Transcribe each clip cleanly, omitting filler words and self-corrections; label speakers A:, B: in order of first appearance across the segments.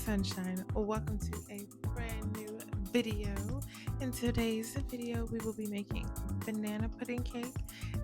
A: sunshine. Welcome to a brand new video. In today's video, we will be making banana pudding cake,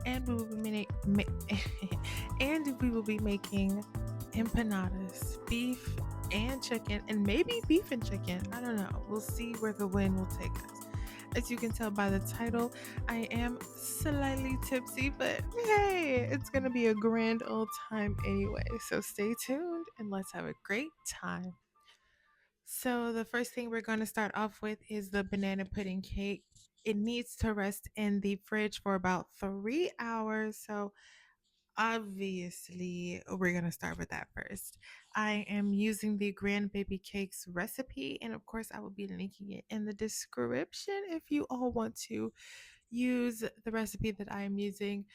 A: and we will be and we will be making empanadas, beef and chicken, and maybe beef and chicken. I don't know. We'll see where the wind will take us. As you can tell by the title, I am slightly tipsy, but hey, it's gonna be a grand old time anyway. So stay tuned and let's have a great time. So the first thing we're gonna start off with is the banana pudding cake. It needs to rest in the fridge for about 3 hours. So obviously, we're going to start with that first. I am using the Grandbaby Cakes recipe, and of course, I will be linking it in the description if you all want to use the recipe that I am using.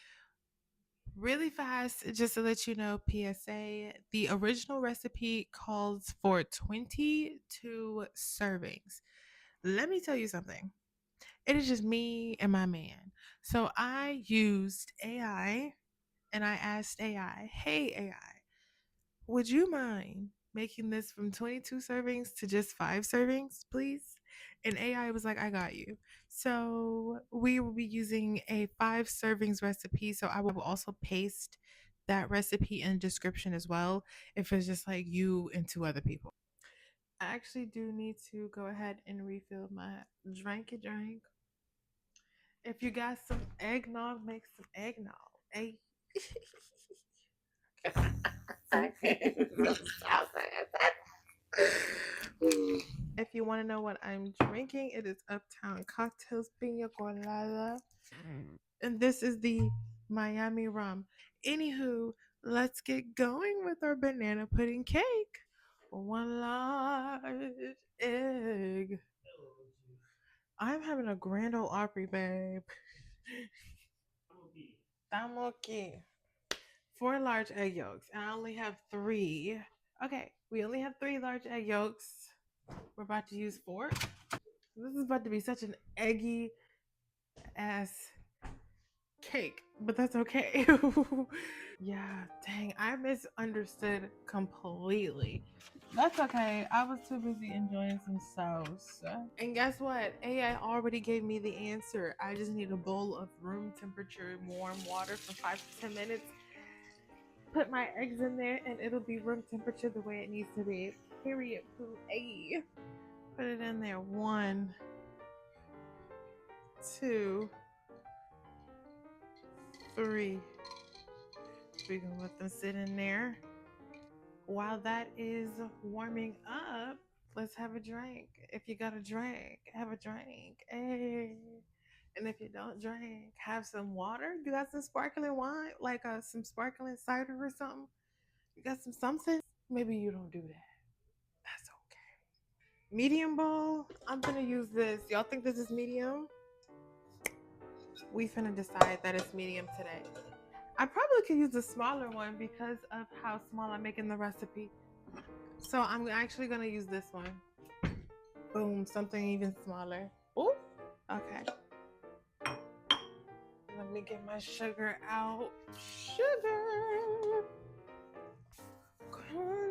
A: Really fast, just to let you know, PSA, the original recipe calls for 22 servings. Let me tell you something. It is just me and my man. So I used AI and I asked AI, hey AI, would you mind making this from 22 servings to just 5 servings, please? And AI was like, I got you. So we will be using a 5 servings recipe. So I will also paste that recipe in the description as well if it's just like you and 2 other people. I actually do need to go ahead and refill my drink. If you got some eggnog, make some eggnog. Hey. If you want to know what I'm drinking, it is Uptown Cocktails Pina Colada. And this is the Miami rum. Anywho, let's get going with our banana pudding cake. 1 large egg. I'm having a grand old Opry, babe. Estamos aquí. 4 large egg yolks. And I only have 3. Okay, we only have 3 large egg yolks. We're about to use 4. This is about to be such an eggy ass cake, but that's okay. Yeah, dang, I misunderstood completely. That's okay. I was too busy enjoying some sauce. And guess what? AI already gave me the answer. I just need a bowl of room temperature warm water for 5 to 10 minutes. Put my eggs in there, and it'll be room temperature the way it needs to be. Period. Poo. Ay. Put it in there. 1, 2, 3. We're gonna let them sit in there. While that is warming up, let's have a drink. If you got a drink, have a drink. Hey. And if you don't drink, have some water. You got some sparkling wine, like some sparkling cider or something. You got some something. Maybe you don't do that. That's okay. Medium bowl. I'm gonna use this. Y'all think this is medium? We finna decide that it's medium today. I probably could use a smaller one because of how small I'm making the recipe. So I'm actually gonna use this one. Boom, something even smaller. Oh, okay. Let me get my sugar out. Sugar. Cornstarch.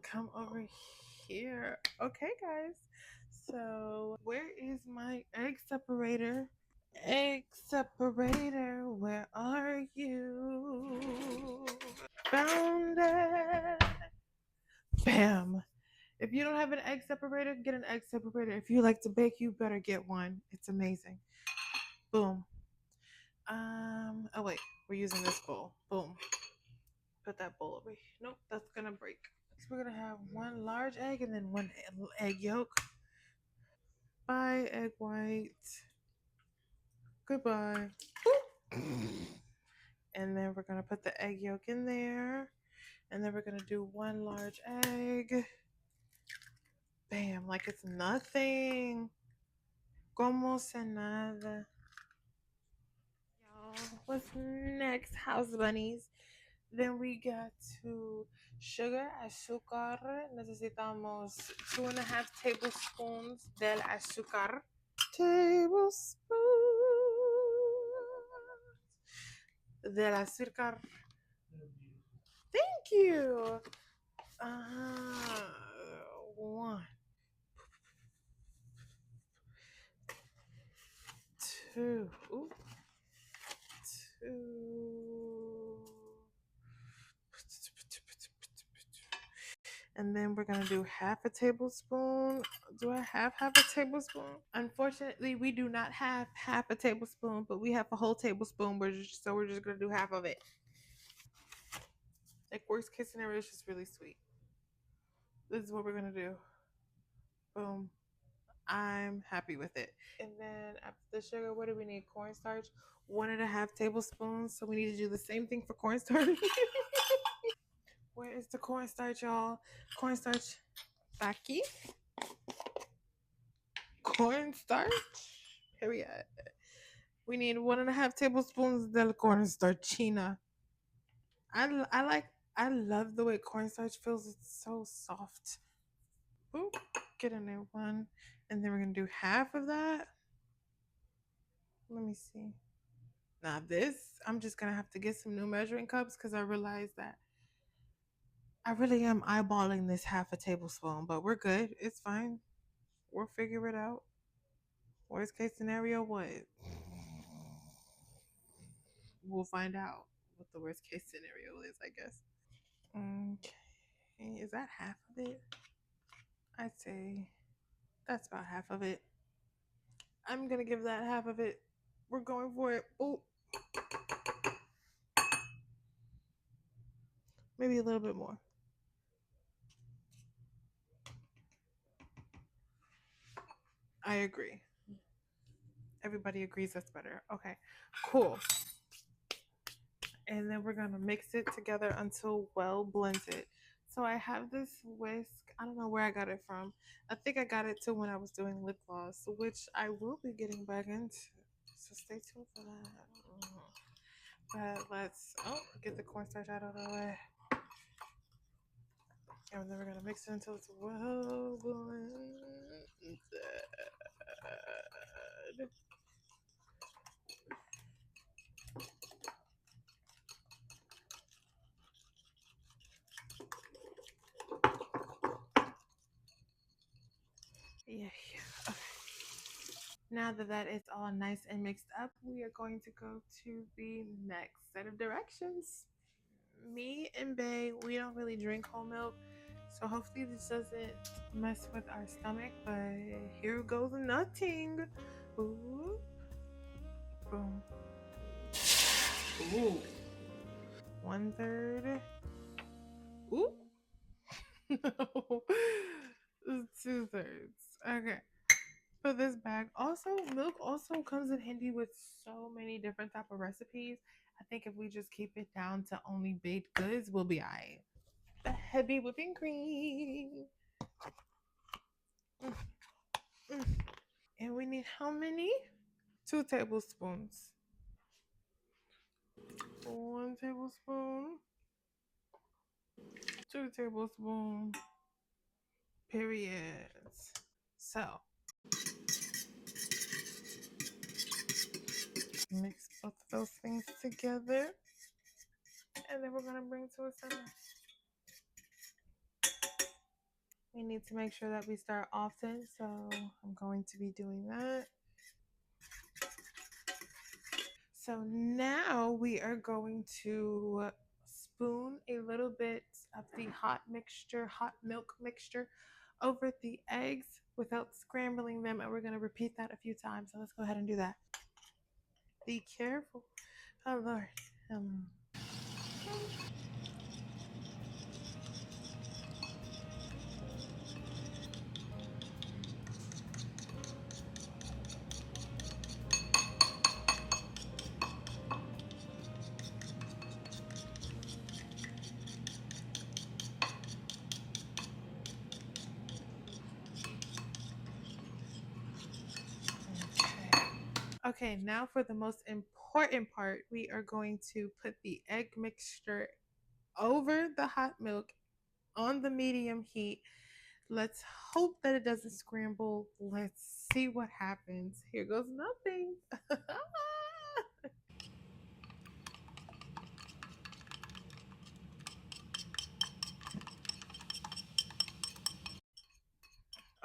A: Come over here. Okay, guys. So where is my egg separator? Egg separator, where are you? Found it. Bam. If you don't have an egg separator, get an egg separator. If you like to bake, you better get one. It's amazing. Boom. Oh wait, we're using this bowl. Boom. Put that bowl over here. Nope, that's gonna break. So we're gonna have 1 large egg and then 1 egg yolk. Bye, egg white. Goodbye. And then we're gonna put the egg yolk in there. And then we're gonna do 1 large egg. Bam, like it's nothing. Como se nada. Y'all, what's next, house bunnies? Then we got to sugar, azúcar. Necesitamos 2.5 tablespoons del azúcar. Tablespoons. del azúcar. Thank you. Uh, one, two, ooh, two. And then we're gonna do half a tablespoon. Do I have half a tablespoon? Unfortunately, we do not have half a tablespoon, but we have a whole tablespoon. We're just gonna do half of it. Like worst case scenario, it's just really sweet. This is what we're gonna do. Boom. I'm happy with it. And then after the sugar, what do we need? Cornstarch, 1.5 tablespoons. So we need to do the same thing for cornstarch. Where is the cornstarch, y'all? Cornstarch. Aquí. Cornstarch. Period. We need 1.5 tablespoons del cornstarchina. I like. I love the way cornstarch feels. It's so soft. Boop. Get in there one, and then we're gonna do half of that. Let me see. Now this, I'm just gonna have to get some new measuring cups because I realized that I really am eyeballing this half a tablespoon, but we're good. It's fine. We'll figure it out. Worst case scenario, what? We'll find out what the worst case scenario is, I guess. Okay, is that half of it? I'd say that's about half of it. I'm gonna give that half of it. We're going for it. Oh, maybe a little bit more. I agree. Everybody agrees that's better. Okay, cool. And then we're gonna mix it together until well blended. So I have this whisk. I don't know where I got it from. I think I got it too when I was doing lip gloss, which I will be getting back into. So stay tuned for that. But let's get the cornstarch out of the way. And then we're gonna mix it until it's well blended. Yeah, yeah. Okay. Now that is all nice and mixed up, we are going to go to the next set of directions. Me and Bay, we don't really drink whole milk, so hopefully this doesn't mess with our stomach. But here goes nothing. Ooh, boom. Ooh, 1/3. Ooh, no, 2/3. Okay. For this bag, also milk also comes in handy with so many different type of recipes. I think if we just keep it down to only baked goods, we'll be alright. The heavy whipping cream. Mm, mm. And we need how many? 2 tablespoons. 1 tablespoon. 2 tablespoons. Period. So mix both of those things together. And then we're gonna bring to a center. We need to make sure that we start often, so I'm going to be doing that. So now we are going to spoon a little bit of the hot milk mixture over the eggs without scrambling them, and we're going to repeat that a few times. So let's go ahead and do that. Be careful. Oh, Lord. Okay. Okay, now for the most important part, we are going to put the egg mixture over the hot milk on the medium heat. Let's hope that it doesn't scramble. Let's see what happens. Here goes nothing.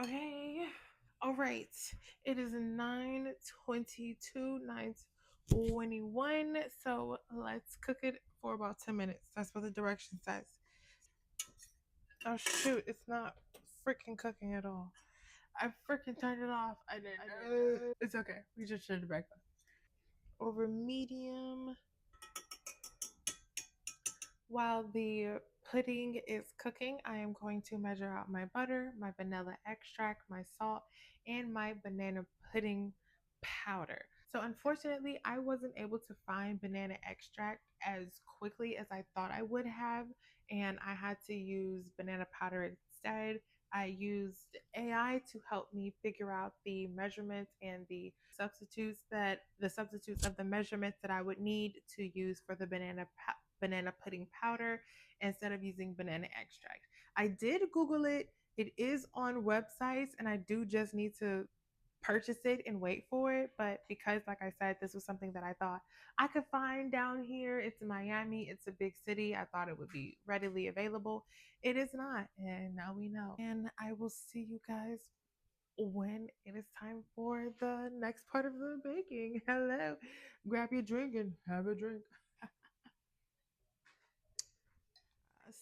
A: Okay. All right. It is 9:22, 9:21. So let's cook it for about 10 minutes. That's what the direction says. Oh shoot, it's not freaking cooking at all. I freaking turned it off. I did. It's okay. We just turned it back on. Over medium. While the pudding is cooking, I am going to measure out my butter, my vanilla extract, my salt, and my banana pudding powder. So, unfortunately, I wasn't able to find banana extract as quickly as I thought I would have, and I had to use banana powder instead. I used AI to help me figure out the measurements and the substitutes of the measurements that I would need to use for the banana pudding powder instead of using banana extract. I did Google it. It is on websites, and I do just need to purchase it and wait for it. But because, like I said, this was something that I thought I could find down here. It's Miami, it's a big city. I thought it would be readily available. It is not. And now we know. And I will see you guys when it is time for the next part of the baking. Hello. Grab your drink and have a drink.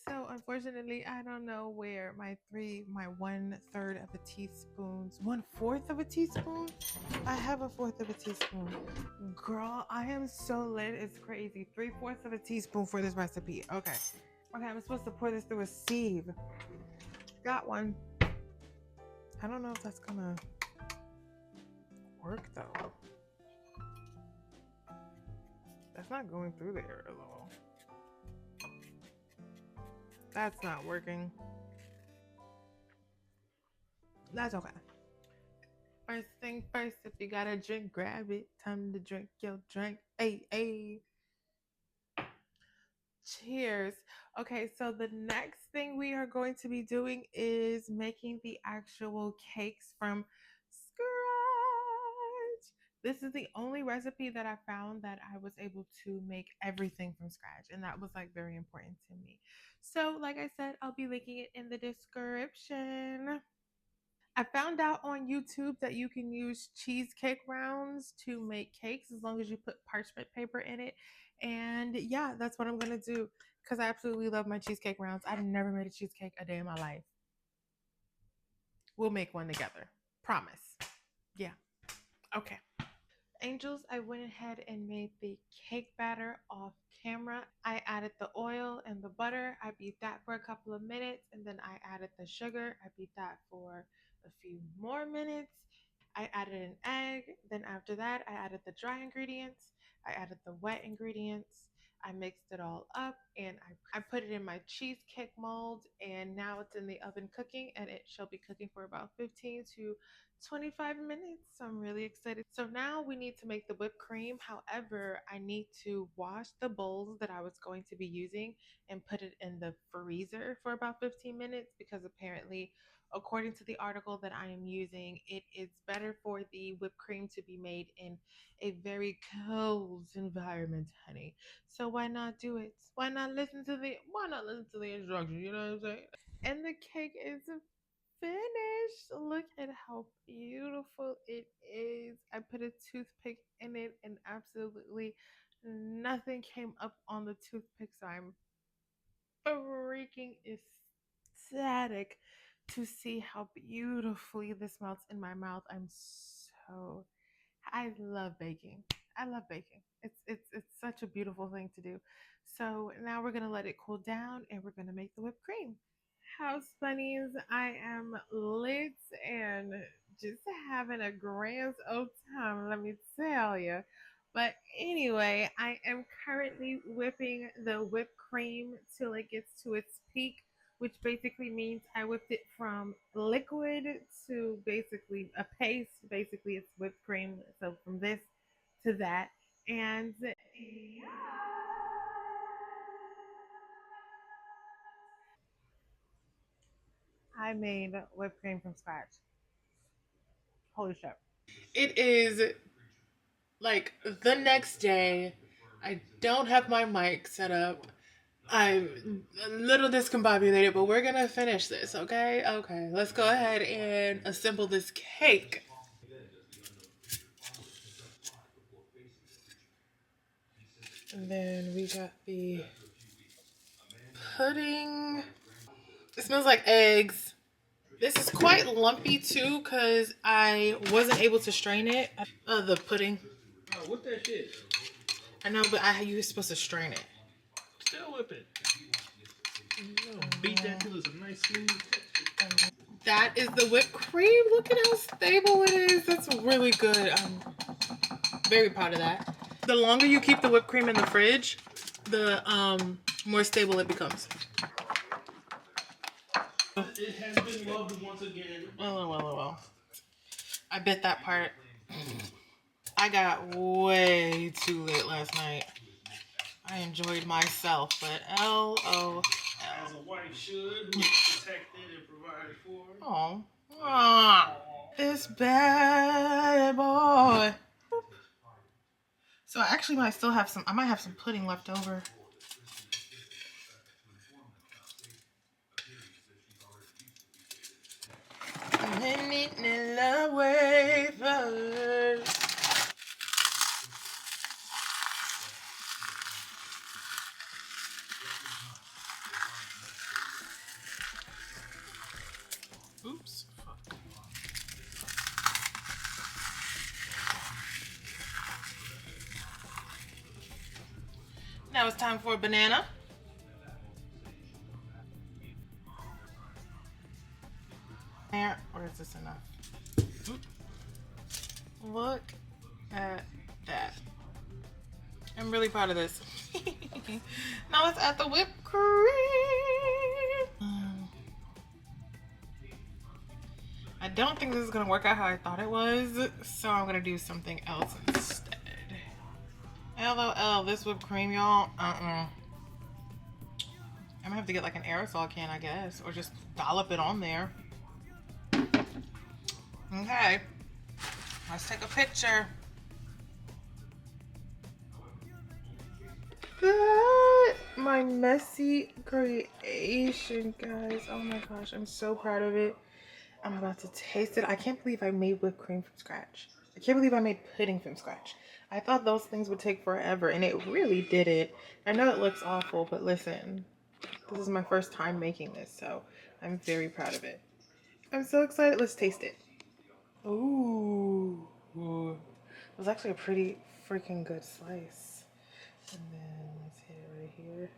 A: So unfortunately, I don't know where my 1/3 of a teaspoons, 1/4 of a teaspoon. I have a fourth of a teaspoon. Girl, I am so lit. It's crazy. 3/4 of a teaspoon for this recipe. Okay. Okay, I'm supposed to pour this through a sieve. Got one. I don't know if that's gonna work though. That's not going through there at all. That's not working. That's okay. First thing first, if you got a drink, grab it. Time to drink your drink. Hey, hey. Cheers. Okay, so the next thing we are going to be doing is making the actual cakes from scratch. This is the only recipe that I found that I was able to make everything from scratch, and that was like very important to me. So, like I said, I'll be linking it in the description. I found out on YouTube that you can use cheesecake rounds to make cakes as long as you put parchment paper in it. And yeah, that's what I'm going to do because I absolutely love my cheesecake rounds. I've never made a cheesecake a day in my life. We'll make one together. Promise. Yeah. Okay. Angels, I went ahead and made the cake batter off camera. I added the oil and the butter. I beat that for a couple of minutes and then I added the sugar. I beat that for a few more minutes. I added an egg. Then after that, I added the dry ingredients. I added the wet ingredients. I mixed it all up and I put it in my cheesecake mold. And now it's in the oven cooking and it shall be cooking for about 15 to 25 minutes. So I'm really excited. So now we need to make the whipped cream. However, I need to wash the bowls that I was going to be using and put it in the freezer for about 15 minutes because apparently, according to the article that I am using, it is better for the whipped cream to be made in a very cold environment, honey. So why not do it? Why not listen to the instructions? You know what I'm saying? And the cake is finished. Look at how beautiful it is. I put a toothpick in it and absolutely nothing came up on the toothpick. So I'm freaking ecstatic to see how beautifully this melts in my mouth. So I love baking. I love baking. It's such a beautiful thing to do. So now we're gonna let it cool down and we're gonna make the whipped cream. House bunnies, I am lit and just having a grand old time, let me tell you. But anyway, I am currently whipping the whipped cream till it gets to its peak, which basically means I whipped it from liquid to basically a paste. Basically, it's whipped cream. So from this to that. And yeah, I made whipped cream from scratch. Holy shit. It is like the next day. I don't have my mic set up. I'm a little discombobulated, but we're gonna finish this, okay? Okay, let's go ahead and assemble this cake. And then we got the pudding. It smells like eggs. This is quite lumpy too because I wasn't able to strain it. The pudding. Oh, what that shit? I know, but you were supposed to strain it. Still whip it. Beat that till it's a nice smooth texture. That is the whipped cream. Look at how stable it is. That's really good. I'm very proud of that. The longer you keep the whipped cream in the fridge, the more stable it becomes. It has been loved once again. Well. I bet that part. I got way too late last night. I enjoyed myself, but LOL. As a wife should, who is protected and provided for. Oh. This bad boy. So I actually might still have some, I might have some pudding left over. Oops. Now it's time for a banana. Or is this enough? Look at that. I'm really proud of this. Now let's add the whipped cream. I don't think this is gonna work out how I thought it was, so I'm gonna do something else instead. LOL, this whipped cream, y'all. I'm gonna have to get like an aerosol can, I guess, or just dollop it on there. Okay, let's take a picture. My messy creation, guys. Oh my gosh, I'm so proud of it. I'm about to taste it. I can't believe I made whipped cream from scratch. I can't believe I made pudding from scratch. I thought those things would take forever, and it really did it. I know it looks awful, but listen, this is my first time making this, so I'm very proud of it. I'm so excited. Let's taste it. Ooh. It was actually a pretty freaking good slice. And then let's hit it right here.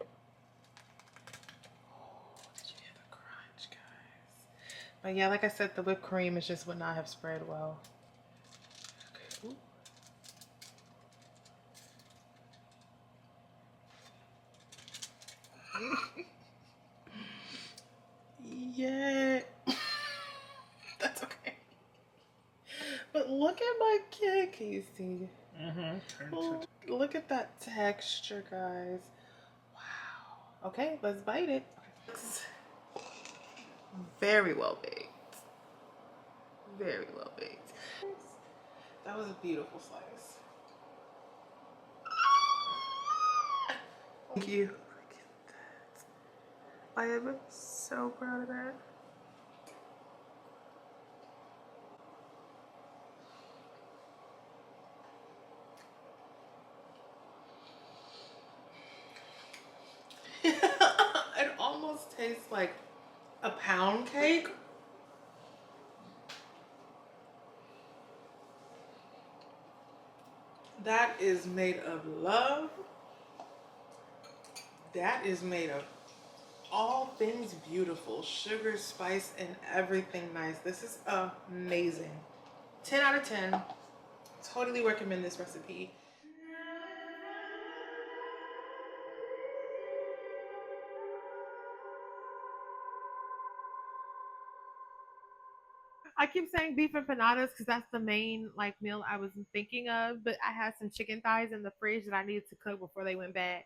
A: Oh, did you hear the crunch, guys? But yeah, like I said, the whipped cream is just would not have spread well. Okay. Yeah. That's okay. But look at my cake. Can you see? Oh, look at that texture, guys. Wow. Okay, let's bite it. It's very well baked. Very well baked. That was a beautiful slice. Thank you. Look at that. I am so proud of that. It almost tastes like a pound cake. That is made of love. That is made of all things beautiful. Sugar, spice, and everything nice. This is amazing. 10 out of 10. Totally recommend this recipe. I keep saying beef empanadas because that's the main like meal I was thinking of, but I had some chicken thighs in the fridge that I needed to cook before they went bad.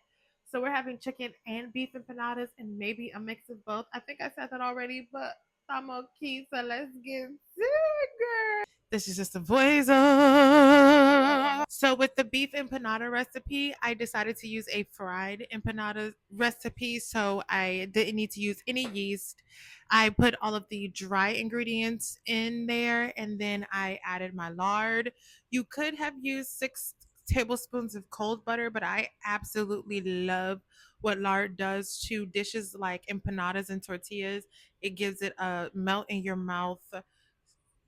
A: So we're having chicken and beef empanadas and maybe a mix of both. I think I said that already, but I'm okay. So let's get to it, girl. This is just a voice. So with the beef empanada recipe, I decided to use a fried empanada recipe. So I didn't need to use any yeast. I put all of the dry ingredients in there and then I added my lard. You could have used 6 tablespoons of cold butter, but I absolutely love what lard does to dishes like empanadas and tortillas. It gives it a melt in your mouth,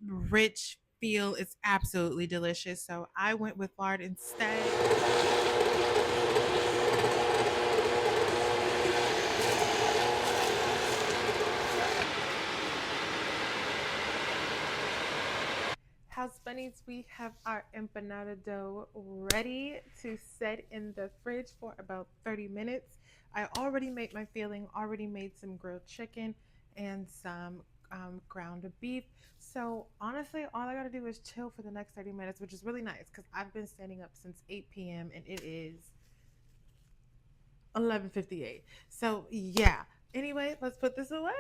A: rich feel. It's absolutely delicious. So I went with lard instead. House bunnies, we have our empanada dough ready to set in the fridge for about 30 minutes. I already made my filling, already made some grilled chicken and some ground beef. So honestly, all I gotta do is chill for the next 30 minutes, which is really nice because I've been standing up since 8 p.m. and it is 11:58. So yeah. Anyway, let's put this away.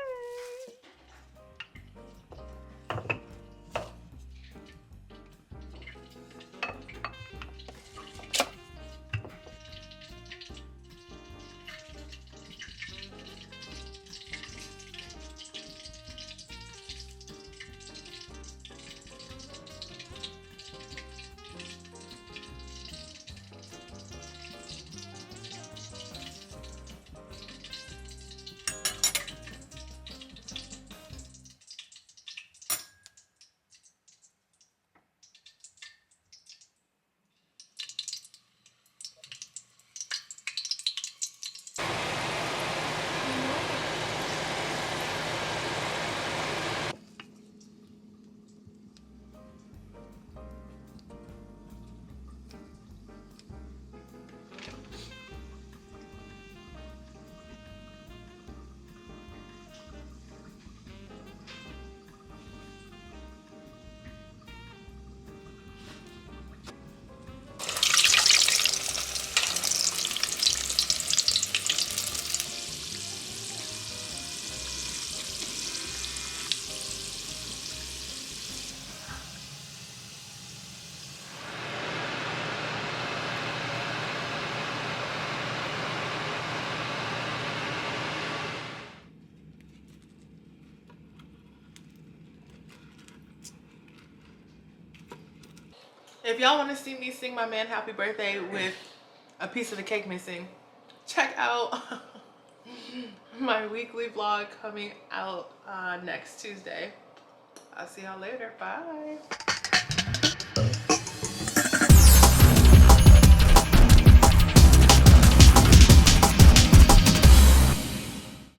A: If y'all want to see me sing my man happy birthday with a piece of the cake missing, check out my weekly vlog coming out next Tuesday. I'll see y'all later. Bye.